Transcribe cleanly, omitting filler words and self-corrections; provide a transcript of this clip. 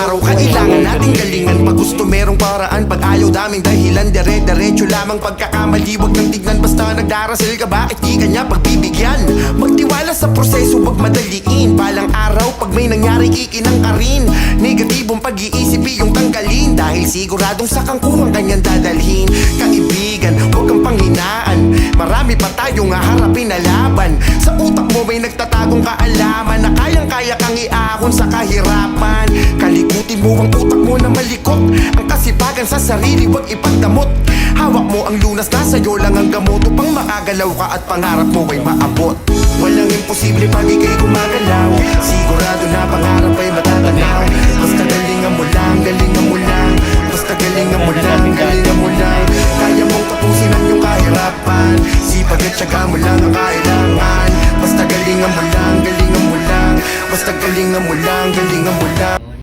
araw kailangan nating galingan. Pag gusto merong paraan, pag ayaw daming dahilan. Dire-diretso lamang pagkakamali, wag nang tignan. Basta nagdarasal ka, bakit di kanya pagbibigyan? Magtiwala sa proseso, wag madaliin. Balang araw, pag may nangyari, ikinang ka rin. Negatibong pag-iisip, iyong tanggalin. Dahil siguradong sa kangkungan kanyang dadalhin. Kaibigan, wag kang panghinaan. Marami pa tayong haharapin na laban. Sa utak mo may nagtatagong kaalaman na kayang-kaya kang iahon sa kahirapan. Kalikutin mo ang utak mo na malikot. Ang kasipagan sa sarili wag ipagdamot. Hawak mo ang lunas, nasa iyo lang ang gamot. Upang makagalaw ka at pangarap mo ay maabot. Walang imposible pag ika'y gumagalaw. Sigurado na pangarap ay matatanaw.